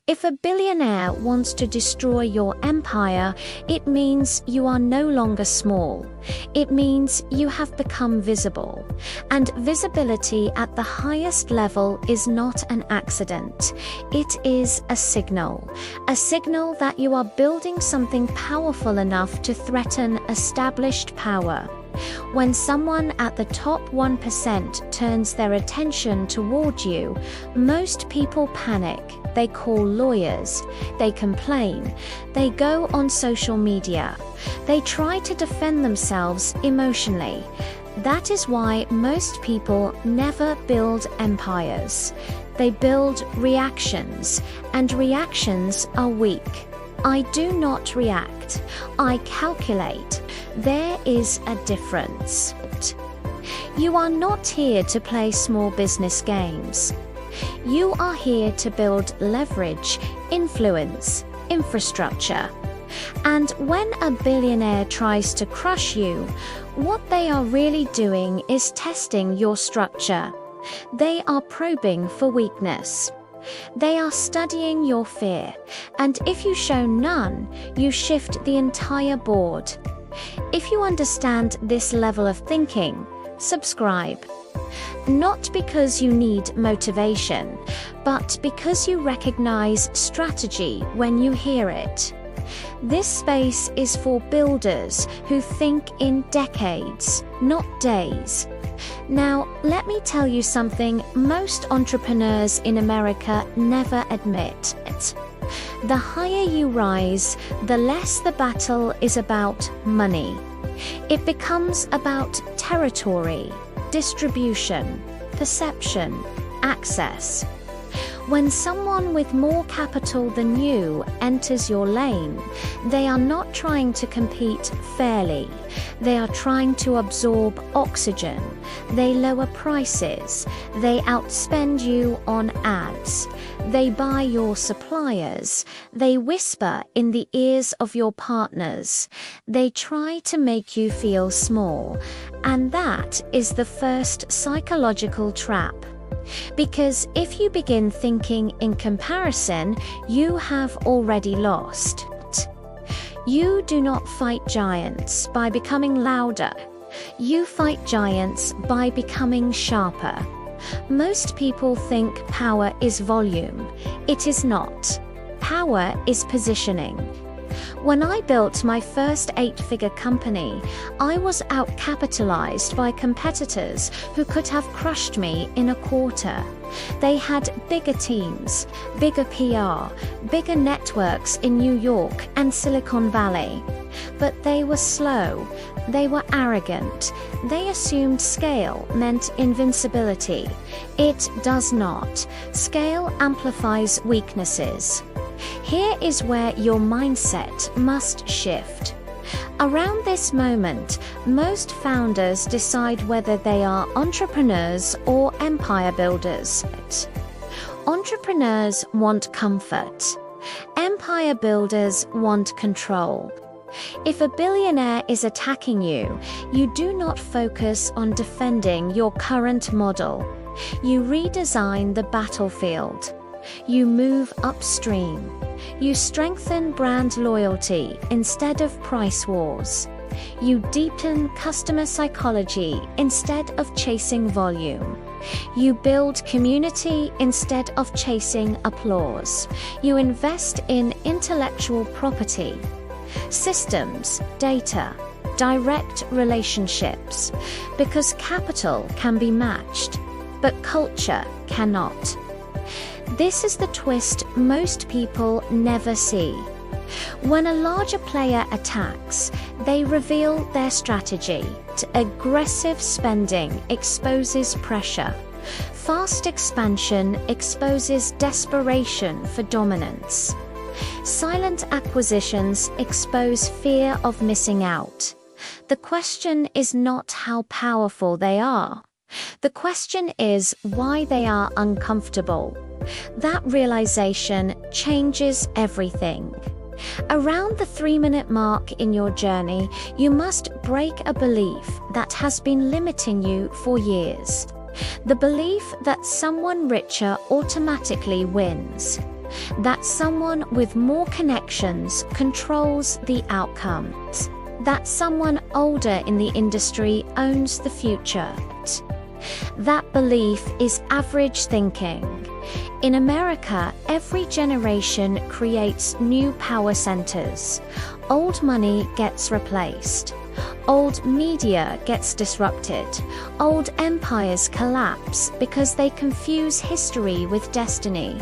If a billionaire wants to destroy your empire, it means you are no longer small. It means you have become visible. And visibility at the highest level is not an accident. It is a signal that you are building something powerful enough to threaten established power. When someone at the top 1% turns their attention toward you, most people panic. They call lawyers, they complain, they go on social media, they try to defend themselves emotionally. That is why most people never build empires. They build reactions, and reactions are weak. I do not react, I calculate. There is a difference. You are not here to play small business games. You are here to build leverage, influence, infrastructure. And when a billionaire tries to crush you, what they are really doing is testing your structure. They are probing for weakness. They are studying your fear, and if you show none, you shift the entire board. If you understand this level of thinking, subscribe. Not because you need motivation, but because you recognize strategy when you hear it. This space is for builders who think in decades, not days. Now, let me tell you something most entrepreneurs in America never admit. The higher you rise, the less the battle is about money. It becomes about territory, distribution, perception, access. When someone with more capital than you enters your lane, they are not trying to compete fairly. They are trying to absorb oxygen. They lower prices. They outspend you on ads. They buy your suppliers. They whisper in the ears of your partners. They try to make you feel small. And that is the first psychological trap. Because if you begin thinking in comparison, you have already lost. You do not fight giants by becoming louder. You fight giants by becoming sharper. Most people think power is volume. It is not. Power is positioning. When I built my first 8-figure company, I was outcapitalized by competitors who could have crushed me in a quarter. They had bigger teams, bigger PR, bigger networks in New York and Silicon Valley. But they were slow, they were arrogant, they assumed scale meant invincibility. It does not. Scale amplifies weaknesses. Here is where your mindset must shift. Around this moment, most founders decide whether they are entrepreneurs or empire builders. Entrepreneurs want comfort. Empire builders want control. If a billionaire is attacking you, you do not focus on defending your current model. You redesign the battlefield. You move upstream. You strengthen brand loyalty instead of price wars. You deepen customer psychology instead of chasing volume. You build community instead of chasing applause. You invest in intellectual property, systems, data, direct relationships, because capital can be matched, but culture cannot. This is the twist most people never see. When a larger player attacks, they reveal their strategy. Aggressive spending exposes pressure. Fast expansion exposes desperation for dominance. Silent acquisitions expose fear of missing out. The question is not how powerful they are. The question is why they are uncomfortable. That realization changes everything. Around the 3-minute mark in your journey, you must break a belief that has been limiting you for years. The belief that someone richer automatically wins, that someone with more connections controls the outcomes, that someone older in the industry owns the future. That belief is average thinking. In America, every generation creates new power centers. Old money gets replaced. Old media gets disrupted. Old empires collapse because they confuse history with destiny.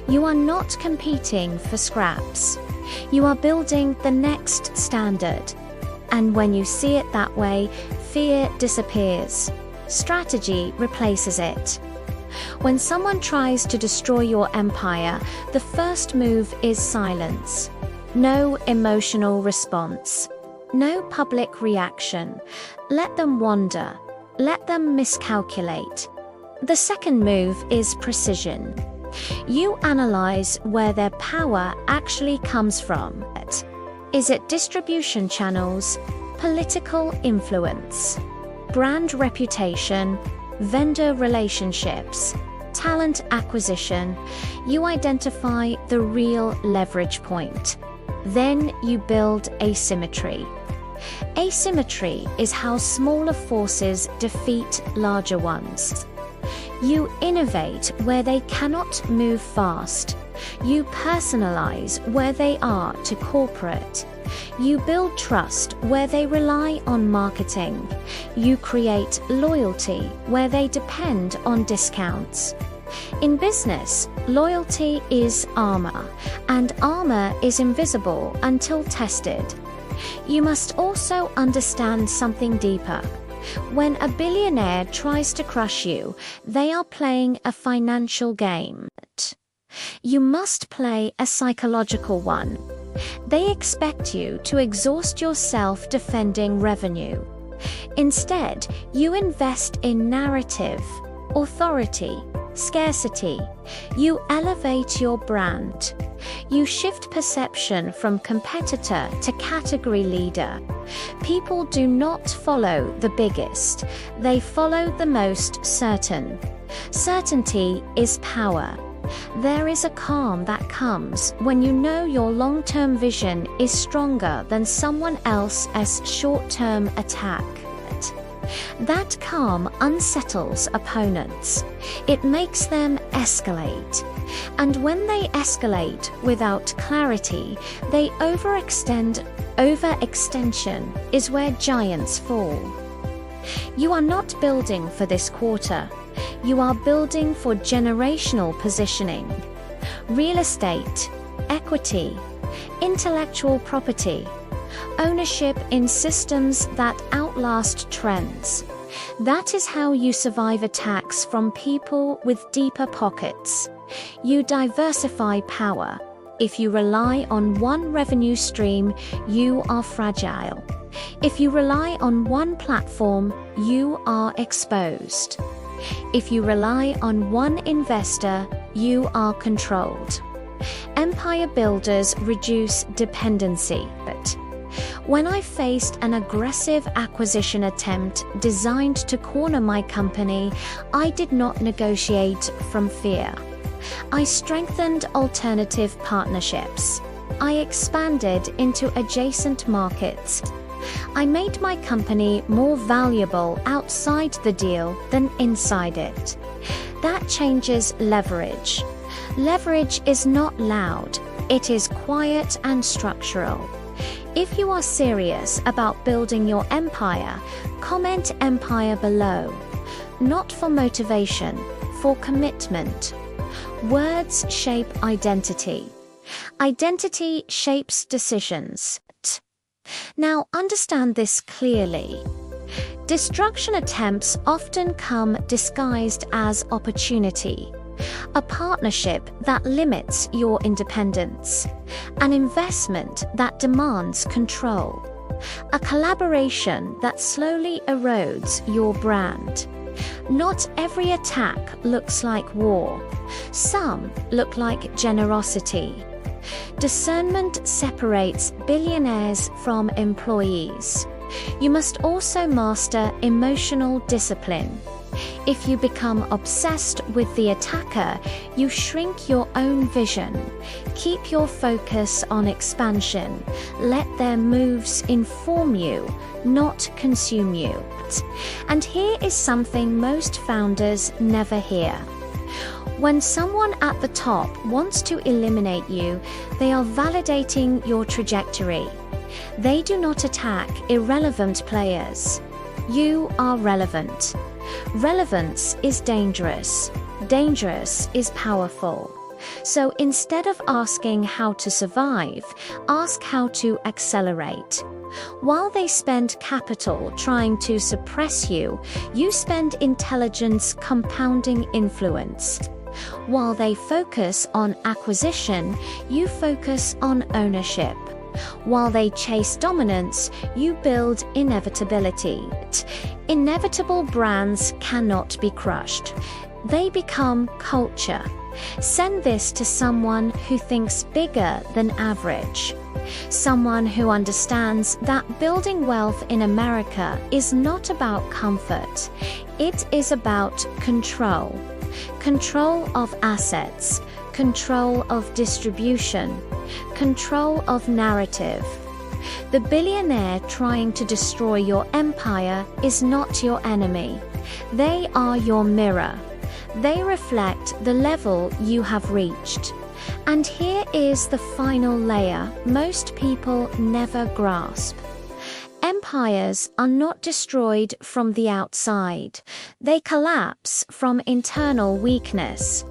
You are not competing for scraps. You are building the next standard. And when you see it that way, fear disappears. Strategy replaces it. When someone tries to destroy your empire, the first move is silence. No emotional response. No public reaction. Let them wander. Let them miscalculate. The second move is precision. You analyze where their power actually comes from. Is it distribution channels, political influence, brand reputation, vendor relationships, talent acquisition? You identify the real leverage point. Then you build asymmetry. Asymmetry is how smaller forces defeat larger ones. You innovate where they cannot move fast. You personalize where they are to corporate. You build trust where they rely on marketing. You create loyalty where they depend on discounts. In business, loyalty is armor, and armor is invisible until tested. You must also understand something deeper. When a billionaire tries to crush you, they are playing a financial game. You must play a psychological one. They expect you to exhaust yourself defending revenue. Instead, you invest in narrative, authority, scarcity. You elevate your brand. You shift perception from competitor to category leader. People do not follow the biggest. They follow the most certain. Certainty is power. There is a calm that comes when you know your long-term vision is stronger than someone else's short-term attack. That calm unsettles opponents. It makes them escalate. And when they escalate without clarity, they overextend. Overextension is where giants fall. You are not building for this quarter. You are building for generational positioning. Real estate, equity, intellectual property, ownership in systems that outlast trends. That is how you survive attacks from people with deeper pockets. You diversify power. If you rely on one revenue stream, you are fragile. If you rely on one platform, you are exposed. If you rely on one investor, you are controlled. Empire builders reduce dependency. But when I faced an aggressive acquisition attempt designed to corner my company, I did not negotiate from fear. I strengthened alternative partnerships. I expanded into adjacent markets. I made my company more valuable outside the deal than inside it. That changes leverage. Leverage is not loud, it is quiet and structural. If you are serious about building your empire, comment empire below. Not for motivation, for commitment. Words shape identity. Identity shapes decisions. Now understand this clearly. Destruction attempts often come disguised as opportunity. A partnership that limits your independence. An investment that demands control. A collaboration that slowly erodes your brand. Not every attack looks like war. Some look like generosity. Discernment separates billionaires from employees. You must also master emotional discipline. If you become obsessed with the attacker, you shrink your own vision. Keep your focus on expansion. Let their moves inform you, not consume you. And here is something most founders never hear. When someone at the top wants to eliminate you, they are validating your trajectory. They do not attack irrelevant players. You are relevant. Relevance is dangerous. Dangerous is powerful. So instead of asking how to survive, ask how to accelerate. While they spend capital trying to suppress you, you spend intelligence compounding influence. While they focus on acquisition, you focus on ownership. While they chase dominance, you build inevitability. Inevitable brands cannot be crushed. They become culture. Send this to someone who thinks bigger than average. Someone who understands that building wealth in America is not about comfort. It is about control. Control of assets, control of distribution, control of narrative. The billionaire trying to destroy your empire is not your enemy. They are your mirror. They reflect the level you have reached. And here is the final layer most people never grasp. Empires are not destroyed from the outside. They collapse from internal weakness.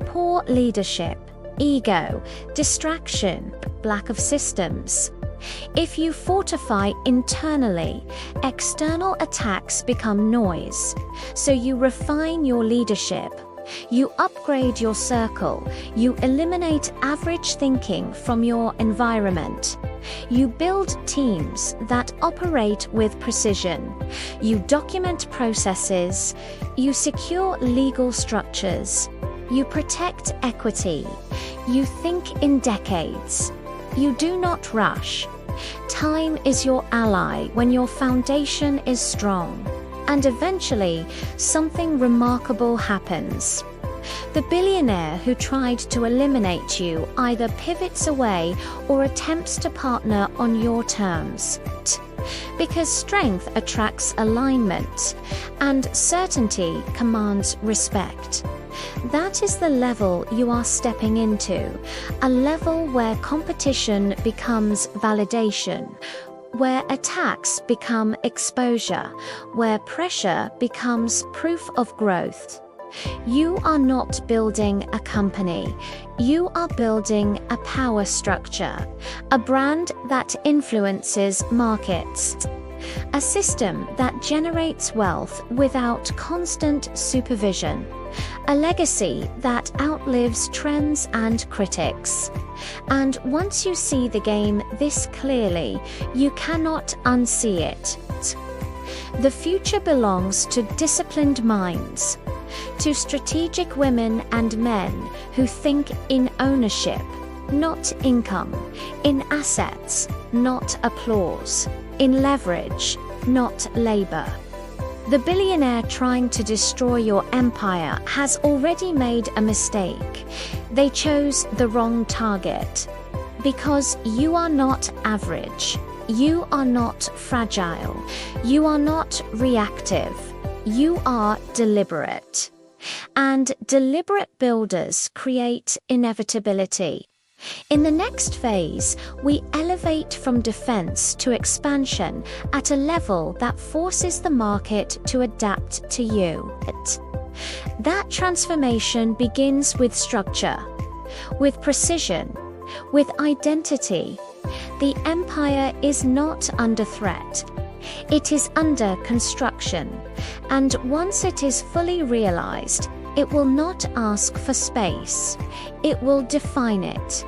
Poor leadership, ego, distraction, lack of systems. If you fortify internally, external attacks become noise. So you refine your leadership. You upgrade your circle. You eliminate average thinking from your environment. You build teams that operate with precision. You document processes. You secure legal structures. You protect equity. You think in decades. You do not rush. Time is your ally when your foundation is strong. And eventually, something remarkable happens. The billionaire who tried to eliminate you either pivots away or attempts to partner on your terms. Because strength attracts alignment, and certainty commands respect. That is the level you are stepping into, a level where competition becomes validation, where attacks become exposure, where pressure becomes proof of growth. You are not building a company. You are building a power structure, a brand that influences markets, a system that generates wealth without constant supervision, a legacy that outlives trends and critics. And once you see the game this clearly, you cannot unsee it. The future belongs to disciplined minds, to strategic women and men who think in ownership, not income, in assets, not applause, in leverage, not labor. The billionaire trying to destroy your empire has already made a mistake. They chose the wrong target. Because you are not average. You are not fragile. You are not reactive. You are deliberate. And deliberate builders create inevitability. In the next phase, we elevate from defense to expansion at a level that forces the market to adapt to you. That transformation begins with structure, with precision, with identity. The empire is not under threat. It is under construction, and once it is fully realized, it will not ask for space. It will define it.